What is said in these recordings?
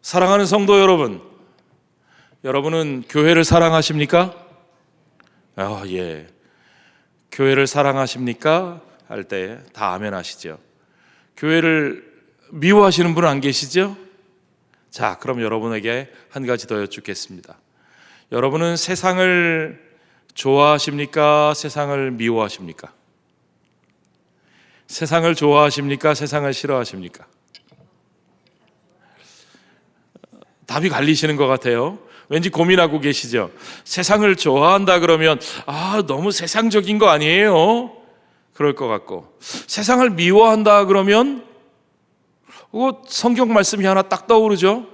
사랑하는 성도 여러분, 여러분은 교회를 사랑하십니까? 예. 교회를 사랑하십니까? 할 때 다 아멘 하시죠. 교회를 미워하시는 분 안 계시죠? 자, 그럼 여러분에게 한 가지 더 여쭙겠습니다. 여러분은 세상을 좋아하십니까? 세상을 미워하십니까? 세상을 좋아하십니까? 세상을 싫어하십니까? 답이 갈리시는 것 같아요. 왠지 고민하고 계시죠? 세상을 좋아한다 그러면 너무 세상적인 거 아니에요? 그럴 것 같고, 세상을 미워한다 그러면 성경 말씀이 하나 딱 떠오르죠?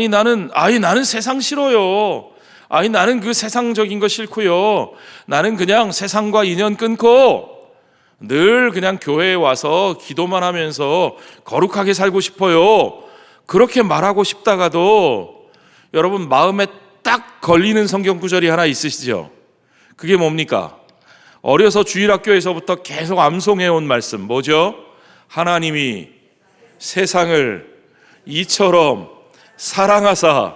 나는 세상 싫어요. 나는 그 세상적인 거 싫고요. 나는 그냥 세상과 인연 끊고 늘 그냥 교회에 와서 기도만 하면서 거룩하게 살고 싶어요. 그렇게 말하고 싶다가도 여러분 마음에 딱 걸리는 성경 구절이 하나 있으시죠? 그게 뭡니까? 어려서 주일학교에서부터 계속 암송해온 말씀 뭐죠? 하나님이 세상을 이처럼 사랑하사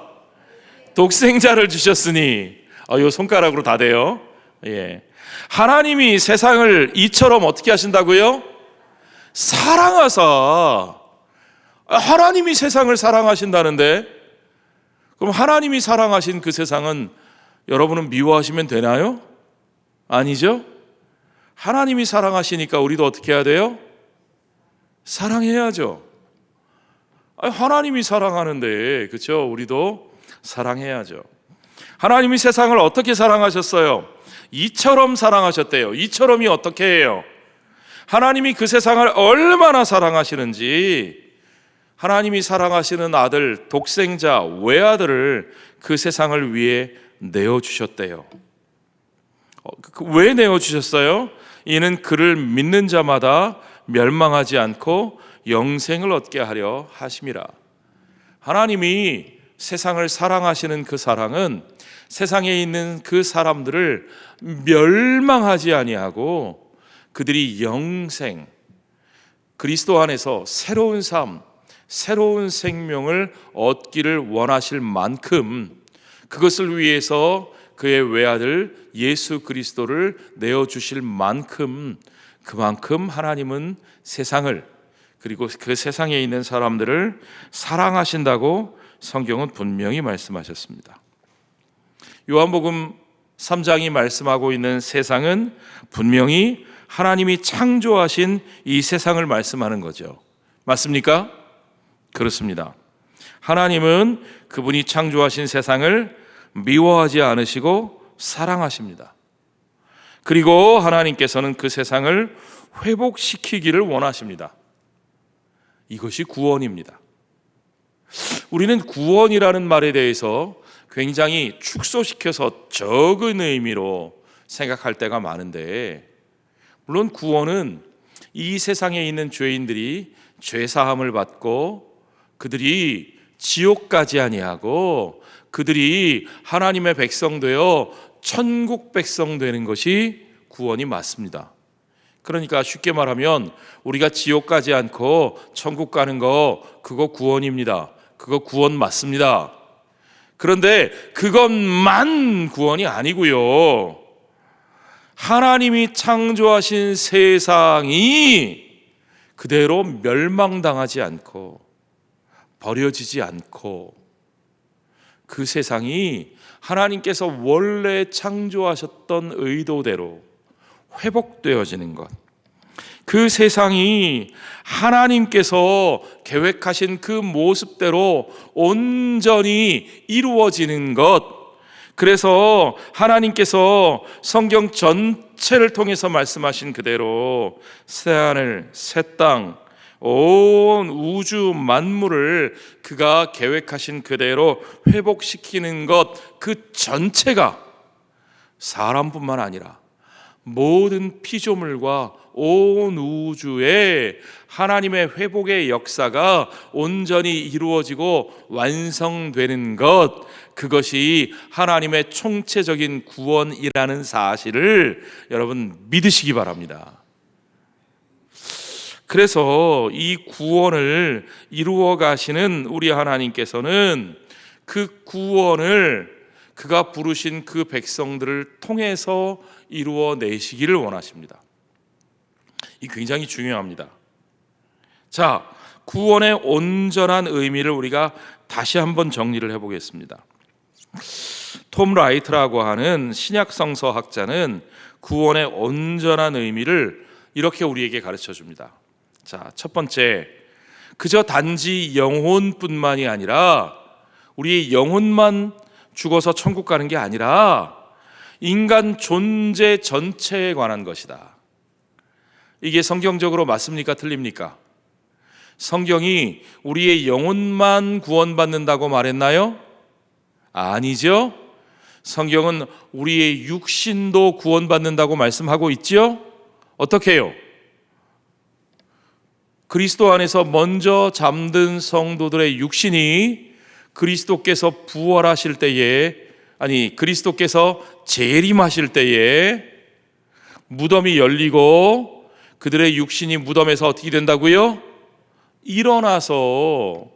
독생자를 주셨으니, 요 손가락으로 다 돼요. 예. 하나님이 세상을 이처럼 어떻게 하신다고요? 사랑하사. 하나님이 세상을 사랑하신다는데, 그럼 하나님이 사랑하신 그 세상은 여러분은 미워하시면 되나요? 아니죠? 하나님이 사랑하시니까 우리도 어떻게 해야 돼요? 사랑해야죠. 하나님이 사랑하는데, 그렇죠? 우리도 사랑해야죠. 하나님이 세상을 어떻게 사랑하셨어요? 이처럼 사랑하셨대요. 이처럼이 어떻게 해요? 하나님이 그 세상을 얼마나 사랑하시는지, 하나님이 사랑하시는 아들, 독생자, 외아들을 그 세상을 위해 내어주셨대요. 왜 내어주셨어요? 이는 그를 믿는 자마다 멸망하지 않고 영생을 얻게 하려 하심이라. 하나님이 세상을 사랑하시는 그 사랑은 세상에 있는 그 사람들을 멸망하지 아니하고 그들이 영생, 그리스도 안에서 새로운 삶, 새로운 생명을 얻기를 원하실 만큼, 그것을 위해서 그의 외아들 예수 그리스도를 내어주실 만큼, 그만큼 하나님은 세상을, 그리고 그 세상에 있는 사람들을 사랑하신다고 성경은 분명히 말씀하셨습니다. 요한복음 3장이 말씀하고 있는 세상은 분명히 하나님이 창조하신 이 세상을 말씀하는 거죠. 맞습니까? 그렇습니다. 하나님은 그분이 창조하신 세상을 미워하지 않으시고 사랑하십니다. 그리고 하나님께서는 그 세상을 회복시키기를 원하십니다. 이것이 구원입니다. 우리는 구원이라는 말에 대해서 굉장히 축소시켜서 적은 의미로 생각할 때가 많은데, 물론 구원은 이 세상에 있는 죄인들이 죄사함을 받고 그들이 지옥 가지 아니하고 그들이 하나님의 백성 되어 천국 백성 되는 것이 구원이 맞습니다. 그러니까 쉽게 말하면 우리가 지옥 가지 않고 천국 가는 거, 그거 구원입니다. 그거 구원 맞습니다. 그런데 그것만 구원이 아니고요, 하나님이 창조하신 세상이 그대로 멸망당하지 않고 버려지지 않고 그 세상이 하나님께서 원래 창조하셨던 의도대로 회복되어지는 것, 그 세상이 하나님께서 계획하신 그 모습대로 온전히 이루어지는 것, 그래서 하나님께서 성경 전체를 통해서 말씀하신 그대로 새하늘, 새 땅, 온 우주 만물을 그가 계획하신 그대로 회복시키는 것, 그 전체가 사람뿐만 아니라 모든 피조물과 온 우주에 하나님의 회복의 역사가 온전히 이루어지고 완성되는 것, 그것이 하나님의 총체적인 구원이라는 사실을 여러분 믿으시기 바랍니다. 그래서 이 구원을 이루어 가시는 우리 하나님께서는 그 구원을 그가 부르신 그 백성들을 통해서 이루어 내시기를 원하십니다. 이 굉장히 중요합니다. 자, 구원의 온전한 의미를 우리가 다시 한번 정리를 해보겠습니다. 톰 라이트라고 하는 신약 성서학자는 구원의 온전한 의미를 이렇게 우리에게 가르쳐 줍니다. 자, 첫 번째, 그저 단지 영혼뿐만이 아니라 우리 영혼만 죽어서 천국 가는 게 아니라 인간 존재 전체에 관한 것이다. 이게 성경적으로 맞습니까? 틀립니까? 성경이 우리의 영혼만 구원받는다고 말했나요? 아니죠. 성경은 우리의 육신도 구원받는다고 말씀하고 있죠. 어떻게 해요? 그리스도 안에서 먼저 잠든 성도들의 육신이 그리스도께서 부활하실 때에, 그리스도께서 재림하실 때에 무덤이 열리고 그들의 육신이 무덤에서 어떻게 된다고요? 일어나서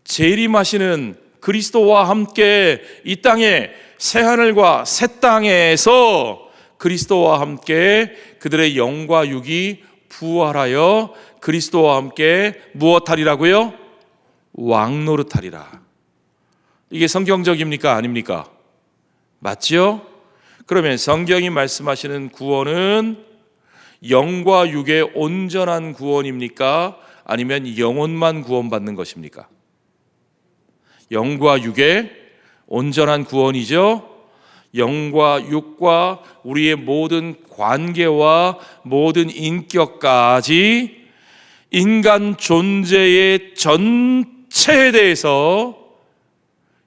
재림하시는 그리스도와 함께 이 땅에 새하늘과 새 땅에서 그리스도와 함께 그들의 영과 육이 부활하여 그리스도와 함께 무엇하리라고요? 왕노릇하리라. 이게 성경적입니까? 아닙니까? 맞죠? 그러면 성경이 말씀하시는 구원은 영과 육의 온전한 구원입니까? 아니면 영혼만 구원받는 것입니까? 영과 육의 온전한 구원이죠. 영과 육과 우리의 모든 관계와 모든 인격까지 인간 존재의 전체에 대해서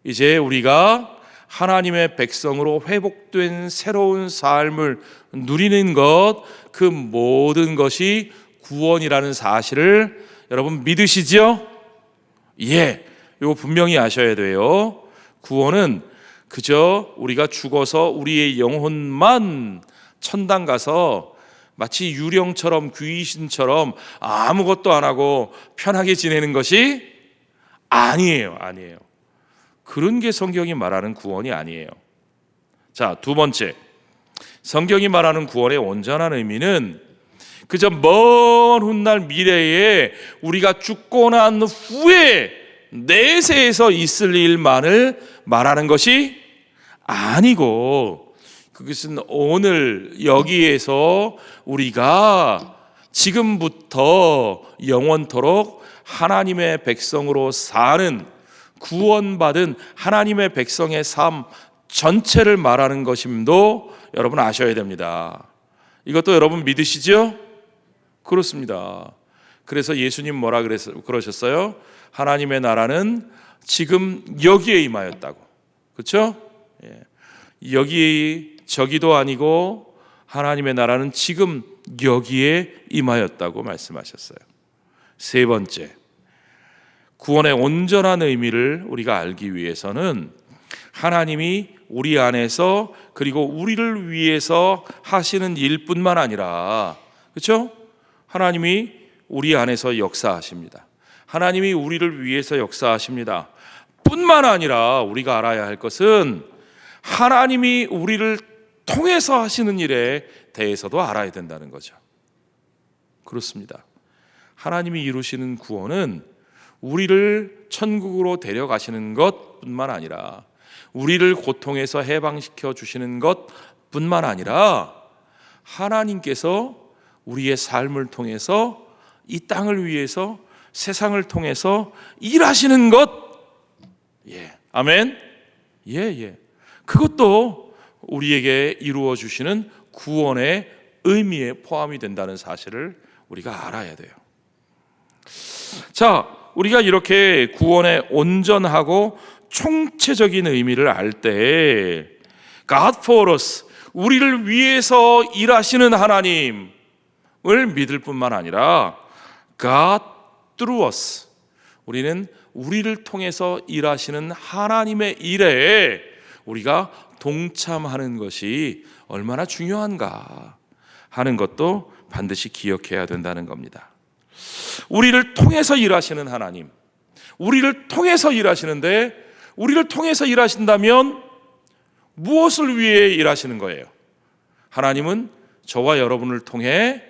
이제 우리가 하나님의 백성으로 회복된 새로운 삶을 누리는 것, 그 모든 것이 구원이라는 사실을 여러분 믿으시죠? 예, 이거 분명히 아셔야 돼요. 구원은 그저 우리가 죽어서 우리의 영혼만 천당 가서 마치 유령처럼 귀신처럼 아무것도 안 하고 편하게 지내는 것이 아니에요. 그런 게 성경이 말하는 구원이 아니에요. 자, 두 번째, 성경이 말하는 구원의 온전한 의미는 그저 먼 훗날 미래에 우리가 죽고 난 후에 내세에서 있을 일만을 말하는 것이 아니고, 그것은 오늘 여기에서 우리가 지금부터 영원토록 하나님의 백성으로 사는 구원받은 하나님의 백성의 삶 전체를 말하는 것임도 여러분 아셔야 됩니다. 이것도 여러분 믿으시죠? 그렇습니다. 그래서 예수님 뭐라 그러셨어요? 하나님의 나라는 지금 여기에 임하였다고. 그렇죠? 여기 저기도 아니고 하나님의 나라는 지금 여기에 임하였다고 말씀하셨어요. 세 번째, 구원의 온전한 의미를 우리가 알기 위해서는 하나님이 우리 안에서 그리고 우리를 위해서 하시는 일뿐만 아니라, 그렇죠? 하나님이 우리 안에서 역사하십니다. 하나님이 우리를 위해서 역사하십니다. 뿐만 아니라 우리가 알아야 할 것은 하나님이 우리를 통해서 하시는 일에 대해서도 알아야 된다는 거죠. 그렇습니다. 하나님이 이루시는 구원은 우리를 천국으로 데려가시는 것뿐만 아니라 우리를 고통에서 해방시켜 주시는 것뿐만 아니라 하나님께서 우리의 삶을 통해서 이 땅을 위해서 세상을 통해서 일하시는 것, 아멘. 그것도 우리에게 이루어 주시는 구원의 의미에 포함이 된다는 사실을 우리가 알아야 돼요. 자, 우리가 이렇게 구원의 온전하고 총체적인 의미를 알 때 God for us, 우리를 위해서 일하시는 하나님을 믿을 뿐만 아니라 God through us, 우리는 우리를 통해서 일하시는 하나님의 일에 우리가 동참하는 것이 얼마나 중요한가 하는 것도 반드시 기억해야 된다는 겁니다. 우리를 통해서 일하시는 하나님, 우리를 통해서 일하시는데, 우리를 통해서 일하신다면 무엇을 위해 일하시는 거예요? 하나님은 저와 여러분을 통해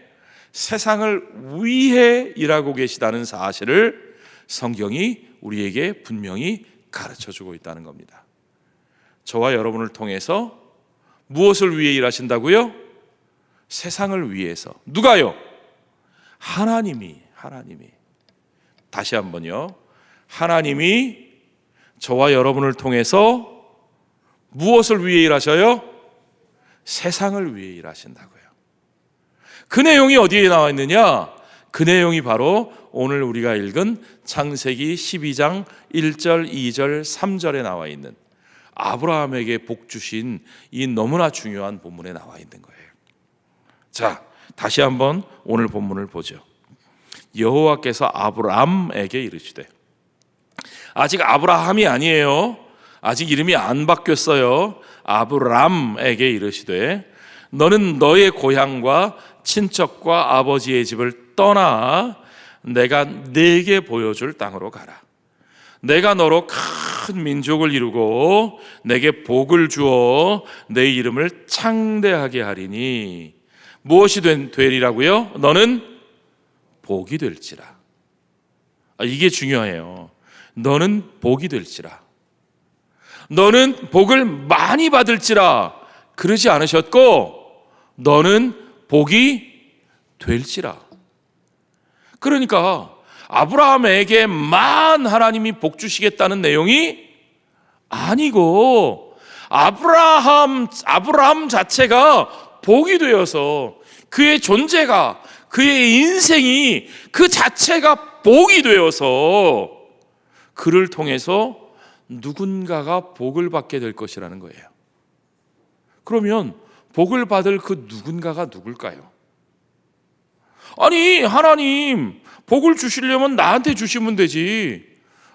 세상을 위해 일하고 계시다는 사실을 성경이 우리에게 분명히 가르쳐주고 있다는 겁니다. 저와 여러분을 통해서 무엇을 위해 일하신다고요? 세상을 위해서. 누가요? 하나님이. 다시 한번요. 하나님이 저와 여러분을 통해서 무엇을 위해 일하셔요? 세상을 위해 일하신다고요. 그 내용이 어디에 나와 있느냐? 그 내용이 바로 오늘 우리가 읽은 창세기 12장 1절, 2절, 3절에 나와 있는 아브라함에게 복 주신 이 너무나 중요한 본문에 나와 있는 거예요. 자, 다시 한번 오늘 본문을 보죠. 여호와께서 아브라함에게 이르시되, 아직 아브라함이 아니에요. 아직 이름이 안 바뀌었어요. 아브람에게 이르시되, 너는 너의 고향과 친척과 아버지의 집을 떠나 내가 네게 보여줄 땅으로 가라. 내가 너로 큰 민족을 이루고 내게 복을 주어 내 이름을 창대하게 하리니 무엇이 되리라고요? 너는 복이 될지라. 이게 중요해요. 너는 복이 될지라. 너는 복을 많이 받을지라 그러지 않으셨고, 너는 복이 될지라. 그러니까 아브라함에게만 하나님이 복 주시겠다는 내용이 아니고, 아브라함 자체가 복이 되어서 그의 존재가, 그의 인생이 그 자체가 복이 되어서 그를 통해서 누군가가 복을 받게 될 것이라는 거예요. 그러면 복을 받을 그 누군가가 누굴까요? 아니, 하나님 복을 주시려면 나한테 주시면 되지.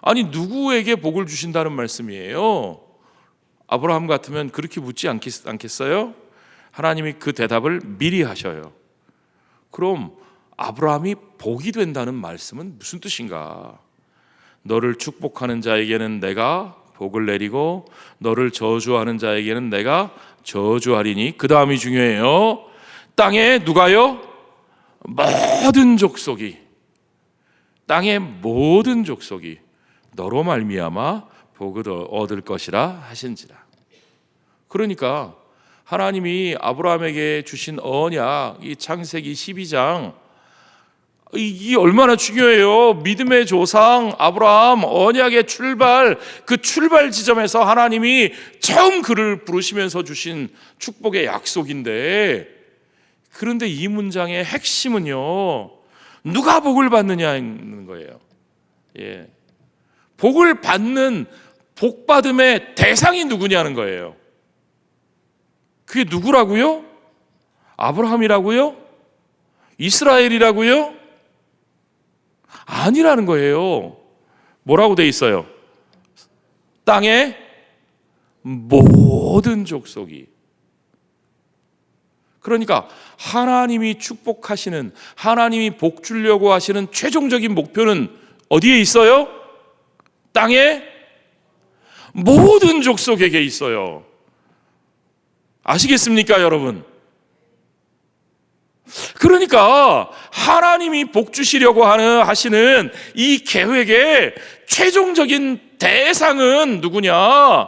아니, 누구에게 복을 주신다는 말씀이에요? 아브라함 같으면 그렇게 묻지 않겠어요? 하나님이 그 대답을 미리 하셔요. 그럼 아브라함이 복이 된다는 말씀은 무슨 뜻인가? 너를 축복하는 자에게는 내가 복을 내리고 너를 저주하는 자에게는 내가 저주하리니, 그 다음이 중요해요. 땅에 누가요? 모든 족속이, 땅의 모든 족속이 너로 말미암아 복을 얻을 것이라 하신지라. 그러니까 하나님이 아브라함에게 주신 언약, 이 창세기 12장, 이게 얼마나 중요해요. 믿음의 조상 아브라함, 언약의 출발, 그 출발 지점에서 하나님이 처음 그를 부르시면서 주신 축복의 약속인데, 그런데 이 문장의 핵심은요, 누가 복을 받느냐는 거예요. 예. 복을 받는, 복받음의 대상이 누구냐는 거예요. 그게 누구라고요? 아브라함이라고요? 이스라엘이라고요? 아니라는 거예요. 뭐라고 돼 있어요? 땅의 모든 족속이. 그러니까 하나님이 축복하시는, 하나님이 복 주려고 하시는 최종적인 목표는 어디에 있어요? 땅의 모든 족속에게 있어요. 아시겠습니까, 여러분? 그러니까 하나님이 복 주시려고 하시는 이 계획의 최종적인 대상은 누구냐?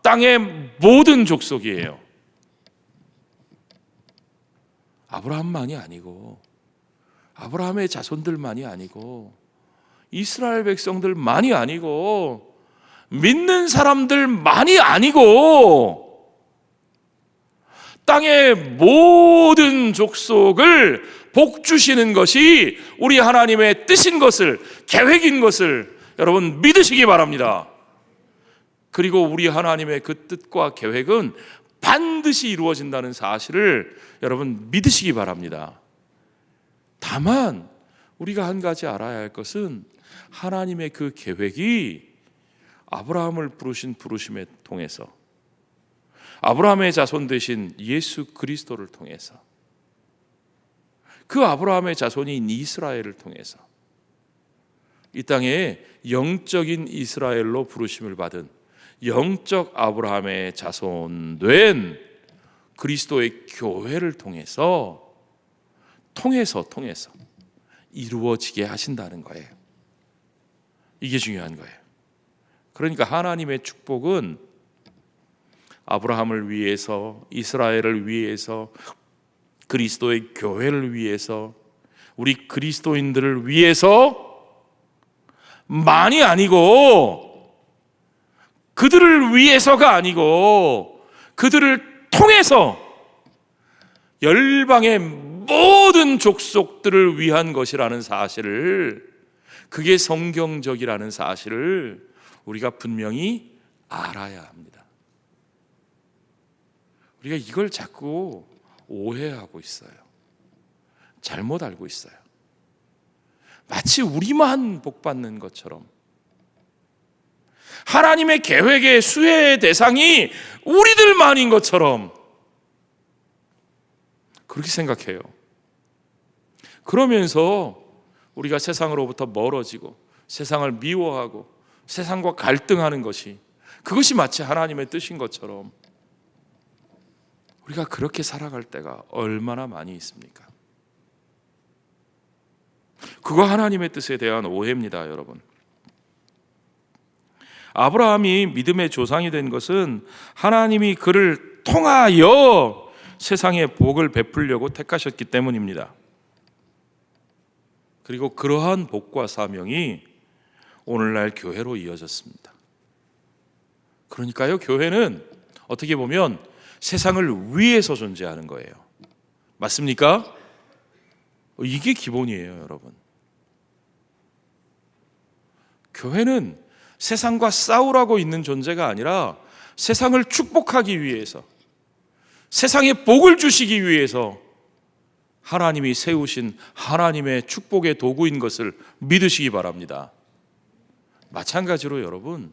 땅의 모든 족속이에요. 아브라함만이 아니고, 아브라함의 자손들만이 아니고, 이스라엘 백성들만이 아니고, 믿는 사람들만이 아니고, 땅의 모든 족속을 복 주시는 것이 우리 하나님의 뜻인 것을, 계획인 것을 여러분 믿으시기 바랍니다. 그리고 우리 하나님의 그 뜻과 계획은 반드시 이루어진다는 사실을 여러분 믿으시기 바랍니다. 다만 우리가 한 가지 알아야 할 것은, 하나님의 그 계획이 아브라함을 부르신 부르심에 통해서, 아브라함의 자손 되신 예수 그리스도를 통해서, 그 아브라함의 자손인 이스라엘을 통해서 이 땅에 영적인 이스라엘로 부르심을 받은 영적 아브라함의 자손된 그리스도의 교회를 통해서 이루어지게 하신다는 거예요. 이게 중요한 거예요. 그러니까 하나님의 축복은 아브라함을 위해서, 이스라엘을 위해서, 그리스도의 교회를 위해서, 우리 그리스도인들을 위해서 만이 아니고, 그들을 위해서가 아니고 그들을 통해서 열방의 모든 족속들을 위한 것이라는 사실을, 그게 성경적이라는 사실을 우리가 분명히 알아야 합니다. 우리가 이걸 자꾸 오해하고 있어요. 잘못 알고 있어요. 마치 우리만 복받는 것처럼, 하나님의 계획의 수혜의 대상이 우리들만인 것처럼 그렇게 생각해요. 그러면서 우리가 세상으로부터 멀어지고 세상을 미워하고 세상과 갈등하는 것이, 그것이 마치 하나님의 뜻인 것처럼 우리가 그렇게 살아갈 때가 얼마나 많이 있습니까? 그거 하나님의 뜻에 대한 오해입니다, 여러분. 아브라함이 믿음의 조상이 된 것은 하나님이 그를 통하여 세상에 복을 베풀려고 택하셨기 때문입니다. 그리고 그러한 복과 사명이 오늘날 교회로 이어졌습니다. 그러니까요, 교회는 어떻게 보면 세상을 위해서 존재하는 거예요. 맞습니까? 이게 기본이에요, 여러분. 교회는 세상과 싸우라고 있는 존재가 아니라 세상을 축복하기 위해서, 세상에 복을 주시기 위해서 하나님이 세우신 하나님의 축복의 도구인 것을 믿으시기 바랍니다. 마찬가지로 여러분,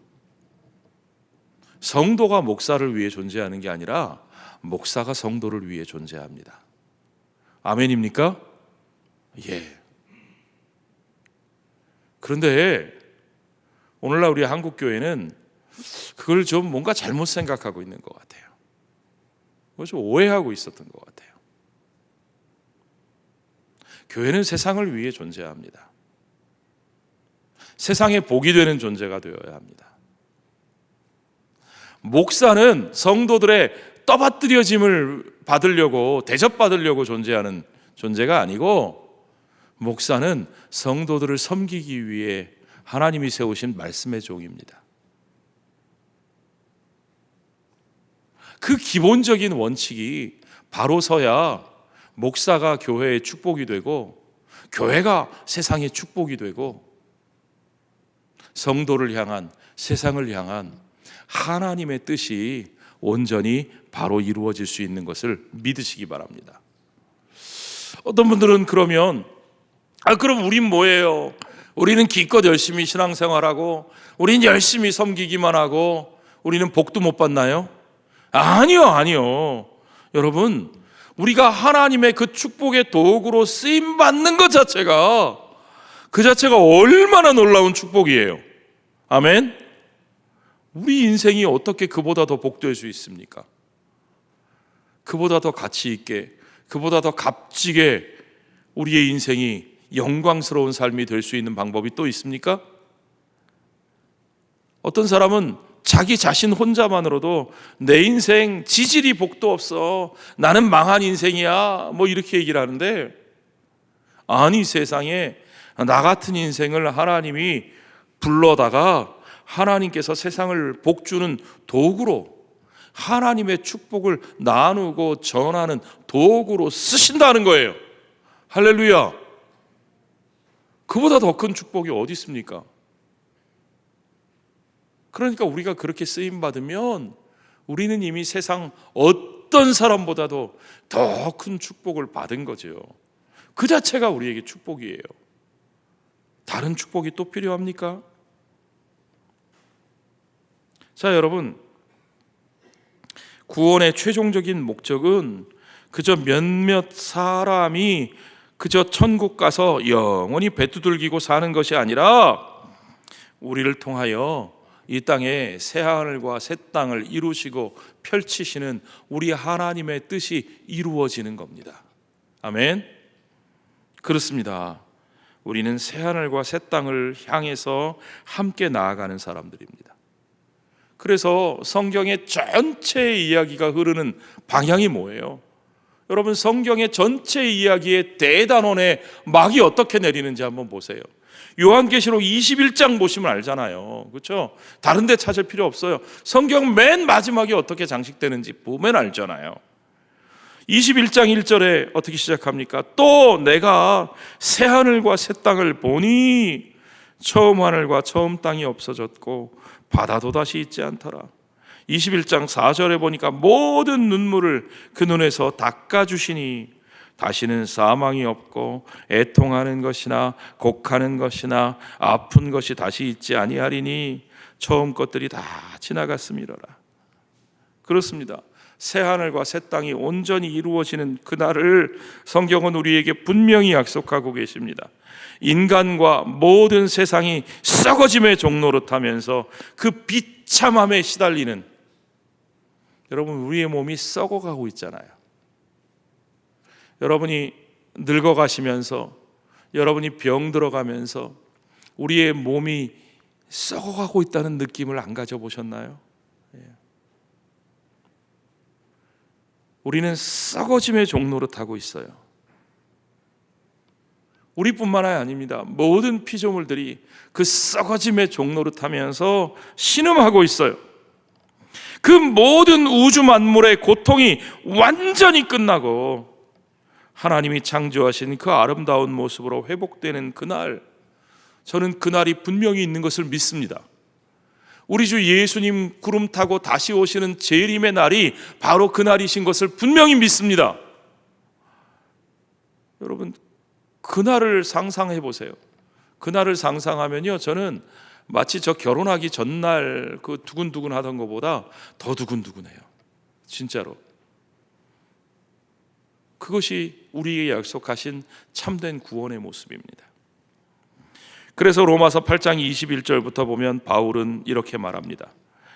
성도가 목사를 위해 존재하는 게 아니라 목사가 성도를 위해 존재합니다. 아멘입니까? 예. 그런데 오늘날 우리 한국교회는 그걸 좀 뭔가 잘못 생각하고 있는 것 같아요. 그걸 좀 오해하고 있었던 것 같아요. 교회는 세상을 위해 존재합니다. 세상에 복이 되는 존재가 되어야 합니다. 목사는 성도들의 떠받들여짐을 받으려고, 대접받으려고 존재하는 존재가 아니고, 목사는 성도들을 섬기기 위해 하나님이 세우신 말씀의 종입니다. 그 기본적인 원칙이 바로 서야 목사가 교회의 축복이 되고, 교회가 세상의 축복이 되고, 성도를 향한, 세상을 향한 하나님의 뜻이 온전히 바로 이루어질 수 있는 것을 믿으시기 바랍니다. 어떤 분들은 그러면 그럼 우린 뭐예요? 우리는 기껏 열심히 신앙생활하고 우린 열심히 섬기기만 하고 우리는 복도 못 받나요? 아니요. 여러분, 우리가 하나님의 그 축복의 도구로 쓰임 받는 것 자체가, 그 자체가 얼마나 놀라운 축복이에요. 아멘. 우리 인생이 어떻게 그보다 더 복될 수 있습니까? 그보다 더 가치 있게, 그보다 더 값지게 우리의 인생이 영광스러운 삶이 될 수 있는 방법이 또 있습니까? 어떤 사람은 자기 자신 혼자만으로도 내 인생 지질이 복도 없어, 나는 망한 인생이야, 뭐 이렇게 얘기를 하는데, 아니, 세상에 나 같은 인생을 하나님이 불러다가 하나님께서 세상을 복주는 도구로, 하나님의 축복을 나누고 전하는 도구로 쓰신다는 거예요. 할렐루야. 그보다 더 큰 축복이 어디 있습니까? 그러니까 우리가 그렇게 쓰임받으면 우리는 이미 세상 어떤 사람보다도 더 큰 축복을 받은 거죠. 그 자체가 우리에게 축복이에요. 다른 축복이 또 필요합니까? 자, 여러분, 구원의 최종적인 목적은 그저 몇몇 사람이 그저 천국 가서 영원히 배두들기고 사는 것이 아니라 우리를 통하여 이 땅에 새 하늘과 새 땅을 이루시고 펼치시는 우리 하나님의 뜻이 이루어지는 겁니다. 아멘. 그렇습니다. 우리는 새 하늘과 새 땅을 향해서 함께 나아가는 사람들입니다. 그래서 성경의 전체 이야기가 흐르는 방향이 뭐예요? 여러분, 성경의 전체 이야기의 대단원의 막이 어떻게 내리는지 한번 보세요. 요한계시록 21장 보시면 알잖아요. 그렇죠? 다른 데 찾을 필요 없어요. 성경 맨 마지막에 어떻게 장식되는지 보면 알잖아요. 21장 1절에 어떻게 시작합니까? 또 내가 새 하늘과 새 땅을 보니 처음 하늘과 처음 땅이 없어졌고 바다도 다시 있지 않더라. 21장 4절에 보니까 모든 눈물을 그 눈에서 닦아주시니 다시는 사망이 없고 애통하는 것이나 곡하는 것이나 아픈 것이 다시 있지 아니하리니 처음 것들이 다 지나갔음이로라. 그렇습니다. 새 하늘과 새 땅이 온전히 이루어지는 그날을 성경은 우리에게 분명히 약속하고 계십니다. 인간과 모든 세상이 썩어짐의 종로로 타면서 그 비참함에 시달리는, 여러분, 우리의 몸이 썩어가고 있잖아요. 여러분이 늙어가시면서, 여러분이 병들어가면서 우리의 몸이 썩어가고 있다는 느낌을 안 가져보셨나요? 우리는 썩어짐의 종로로 타고 있어요. 우리뿐만 아닙니다. 모든 피조물들이 그 썩어짐의 종로로 타면서 신음하고 있어요. 그 모든 우주 만물의 고통이 완전히 끝나고 하나님이 창조하신 그 아름다운 모습으로 회복되는 그날, 저는 그날이 분명히 있는 것을 믿습니다. 우리 주 예수님 구름 타고 다시 오시는 재림의 날이 바로 그날이신 것을 분명히 믿습니다. 여러분, 그날을 상상해 보세요. 그날을 상상하면요, 저는 마치 저 결혼하기 전날 그 두근두근 하던 것보다 더 두근두근해요. 진짜로. 그것이 우리에게 약속하신 참된 구원의 모습입니다. 그래서 로마서 8장 21절부터 보면 바울은 이렇게 말합니다.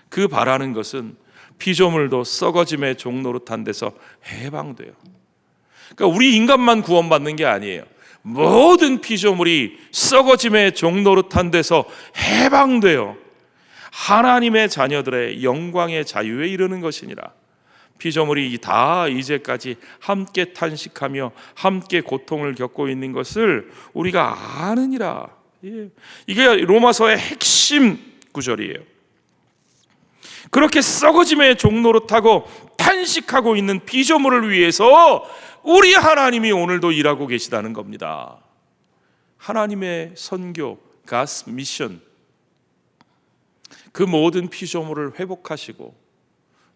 그 바라는 것은 피조물도 썩어짐의 종로로 탄 데서 해방돼요. 그러니까 우리 인간만 구원받는 게 아니에요. 모든 피조물이 썩어짐의 종로로 탄 데서 해방돼요. 하나님의 자녀들의 영광의 자유에 이르는 것이니라. 피조물이 다 이제까지 함께 탄식하며 함께 고통을 겪고 있는 것을 우리가 아느니라. 이게 로마서의 핵심 구절이에요. 그렇게 썩어짐의 종로로 타고 탄식하고 있는 피조물을 위해서 우리 하나님이 오늘도 일하고 계시다는 겁니다. 하나님의 선교, God's mission, 그 모든 피조물을 회복하시고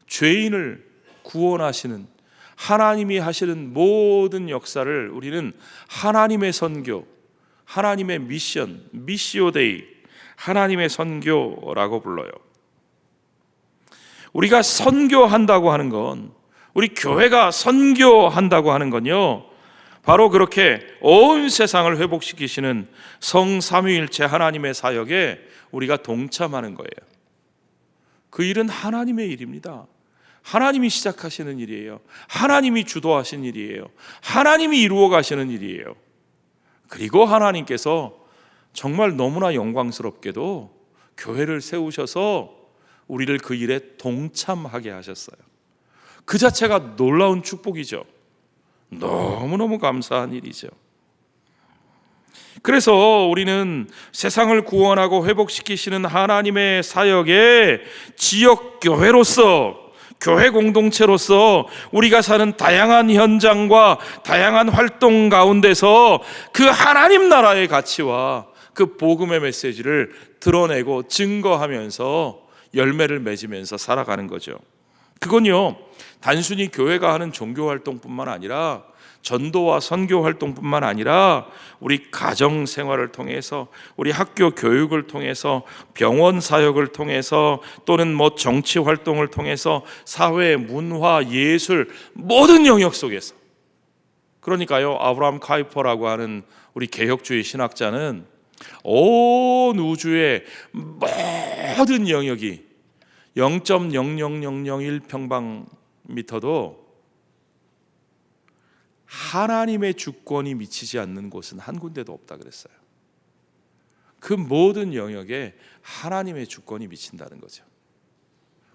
죄인을 구원하시는 하나님이 하시는 모든 역사를 우리는 하나님의 선교, 하나님의 미션, 미시오데이, 하나님의 선교라고 불러요. 우리가 선교한다고 하는 건, 우리 교회가 선교한다고 하는 건요, 바로 그렇게 온 세상을 회복시키시는 성삼위일체 하나님의 사역에 우리가 동참하는 거예요. 그 일은 하나님의 일입니다. 하나님이 시작하시는 일이에요. 하나님이 주도하신 일이에요. 하나님이 이루어 가시는 일이에요. 그리고 하나님께서 정말 너무나 영광스럽게도 교회를 세우셔서 우리를 그 일에 동참하게 하셨어요. 그 자체가 놀라운 축복이죠. 너무너무 감사한 일이죠. 그래서 우리는 세상을 구원하고 회복시키시는 하나님의 사역에 지역 교회로서, 교회 공동체로서 우리가 사는 다양한 현장과 다양한 활동 가운데서 그 하나님 나라의 가치와 그 복음의 메시지를 드러내고 증거하면서 열매를 맺으면서 살아가는 거죠. 그건요, 단순히 교회가 하는 종교 활동뿐만 아니라 전도와 선교 활동뿐만 아니라 우리 가정 생활을 통해서, 우리 학교 교육을 통해서, 병원 사역을 통해서, 또는 정치 활동을 통해서, 사회, 문화, 예술 모든 영역 속에서 그러니까요, 아브라함 카이퍼라고 하는 우리 개혁주의 신학자는 온 우주의 모든 영역이 0.00001평방미터도 하나님의 주권이 미치지 않는 곳은 한 군데도 없다 그랬어요. 그 모든 영역에 하나님의 주권이 미친다는 거죠.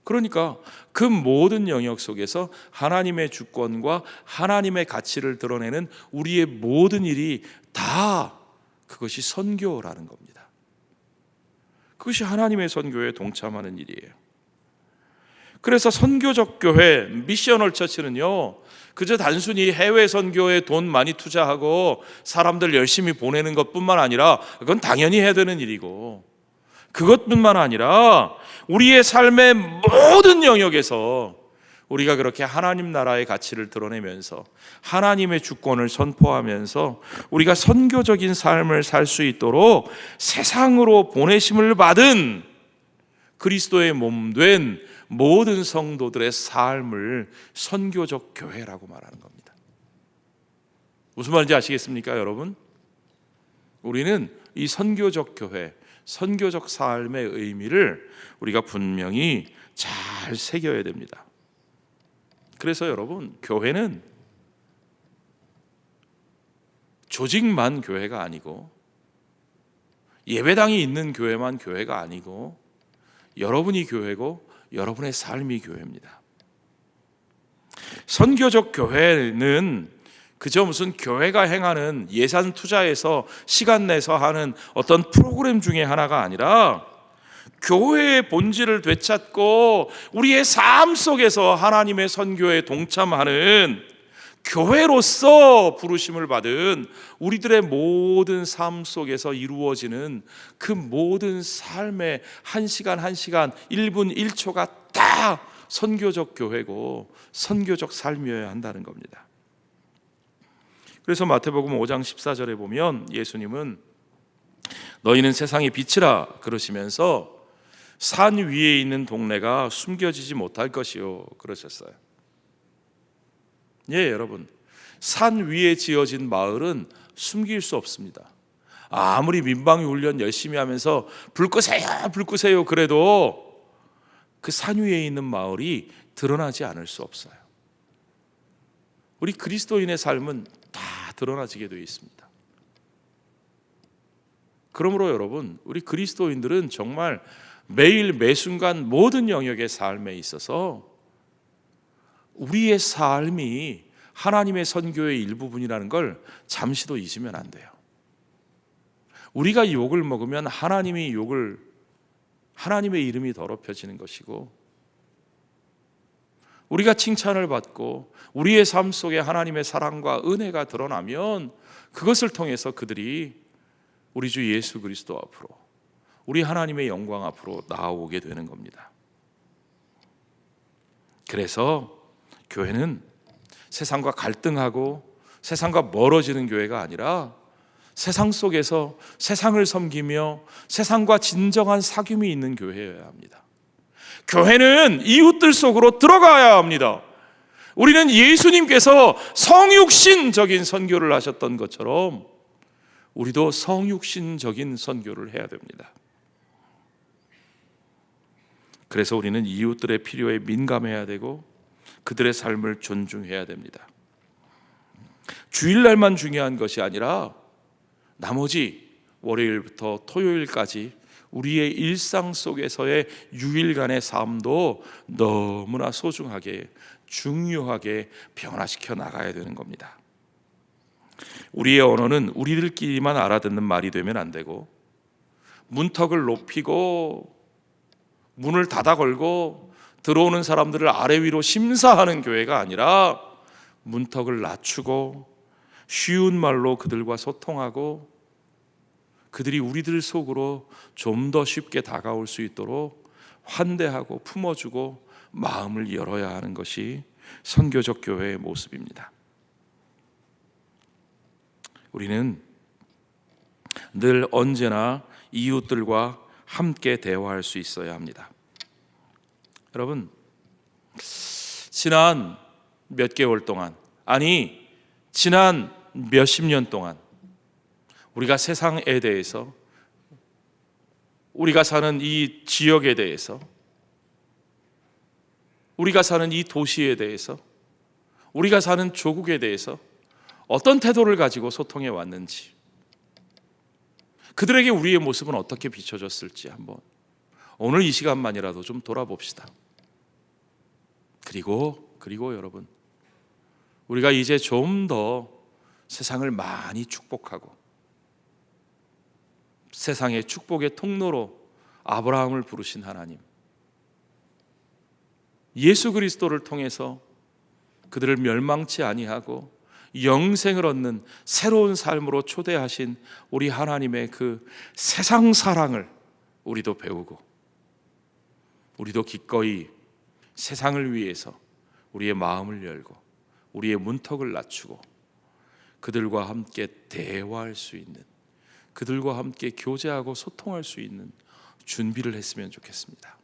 그러니까 그 모든 영역 속에서 하나님의 주권과 하나님의 가치를 드러내는 우리의 모든 일이 다 그것이 선교라는 겁니다. 그것이 하나님의 선교에 동참하는 일이에요. 그래서 선교적 교회, 미셔널 처치는요, 그저 단순히 해외 선교에 돈 많이 투자하고 사람들 열심히 보내는 것뿐만 아니라, 그건 당연히 해야 되는 일이고, 그것뿐만 아니라 우리의 삶의 모든 영역에서 우리가 그렇게 하나님 나라의 가치를 드러내면서 하나님의 주권을 선포하면서 우리가 선교적인 삶을 살 수 있도록 세상으로 보내심을 받은 그리스도의 몸 된 모든 성도들의 삶을 선교적 교회라고 말하는 겁니다. 무슨 말인지 아시겠습니까, 여러분? 우리는 이 선교적 교회, 선교적 삶의 의미를 우리가 분명히 잘 새겨야 됩니다. 그래서 여러분, 교회는 조직만 교회가 아니고, 예배당이 있는 교회만 교회가 아니고, 여러분이 교회고 여러분의 삶이 교회입니다. 선교적 교회는 그저 무슨 교회가 행하는 예산 투자해서 시간 내서 하는 어떤 프로그램 중에 하나가 아니라, 교회의 본질을 되찾고 우리의 삶 속에서 하나님의 선교에 동참하는 교회로서 부르심을 받은 우리들의 모든 삶 속에서 이루어지는 그 모든 삶의 한 시간 한 시간, 1분 1초가 다 선교적 교회고 선교적 삶이어야 한다는 겁니다. 그래서 마태복음 5장 14절에 보면 예수님은 너희는 세상의 빛이라 그러시면서 산 위에 있는 동네가 숨겨지지 못할 것이요 그러셨어요. 예, 여러분, 산 위에 지어진 마을은 숨길 수 없습니다. 아무리 민방위 훈련 열심히 하면서 불 끄세요, 불 끄세요 그래도 그 산 위에 있는 마을이 드러나지 않을 수 없어요. 우리 그리스도인의 삶은 다 드러나지게 되어 있습니다. 그러므로 여러분, 우리 그리스도인들은 정말 매일 매순간 모든 영역의 삶에 있어서 우리의 삶이 하나님의 선교의 일부분이라는 걸 잠시도 잊으면 안 돼요. 우리가 욕을 먹으면 하나님의 이름이 더럽혀지는 것이고, 우리가 칭찬을 받고 우리의 삶 속에 하나님의 사랑과 은혜가 드러나면 그것을 통해서 그들이 우리 주 예수 그리스도 앞으로, 우리 하나님의 영광 앞으로 나아오게 되는 겁니다. 그래서 교회는 세상과 갈등하고 세상과 멀어지는 교회가 아니라 세상 속에서 세상을 섬기며 세상과 진정한 사귐이 있는 교회여야 합니다. 교회는 이웃들 속으로 들어가야 합니다. 우리는 예수님께서 성육신적인 선교를 하셨던 것처럼 우리도 성육신적인 선교를 해야 됩니다. 그래서 우리는 이웃들의 필요에 민감해야 되고 그들의 삶을 존중해야 됩니다. 주일날만 중요한 것이 아니라 나머지 월요일부터 토요일까지 우리의 일상 속에서의 6일간의 삶도 너무나 소중하게, 중요하게 변화시켜 나가야 되는 겁니다. 우리의 언어는 우리들끼리만 알아듣는 말이 되면 안 되고, 문턱을 높이고 문을 닫아 걸고 들어오는 사람들을 아래 위로 심사하는 교회가 아니라 문턱을 낮추고 쉬운 말로 그들과 소통하고 그들이 우리들 속으로 좀 더 쉽게 다가올 수 있도록 환대하고 품어주고 마음을 열어야 하는 것이 선교적 교회의 모습입니다. 우리는 늘 언제나 이웃들과 함께 대화할 수 있어야 합니다. 여러분, 지난 몇 개월 동안, 아니 지난 몇십 년 동안 우리가 세상에 대해서, 우리가 사는 이 지역에 대해서, 우리가 사는 이 도시에 대해서, 우리가 사는 조국에 대해서 어떤 태도를 가지고 소통해 왔는지, 그들에게 우리의 모습은 어떻게 비춰졌을지 한번 오늘 이 시간만이라도 좀 돌아봅시다. 그리고 여러분, 우리가 이제 좀 더 세상을 많이 축복하고 세상의 축복의 통로로 아브라함을 부르신 하나님, 예수 그리스도를 통해서 그들을 멸망치 아니하고 영생을 얻는 새로운 삶으로 초대하신 우리 하나님의 그 세상 사랑을 우리도 배우고, 우리도 기꺼이 세상을 위해서 우리의 마음을 열고 우리의 문턱을 낮추고 그들과 함께 대화할 수 있는, 그들과 함께 교제하고 소통할 수 있는 준비를 했으면 좋겠습니다.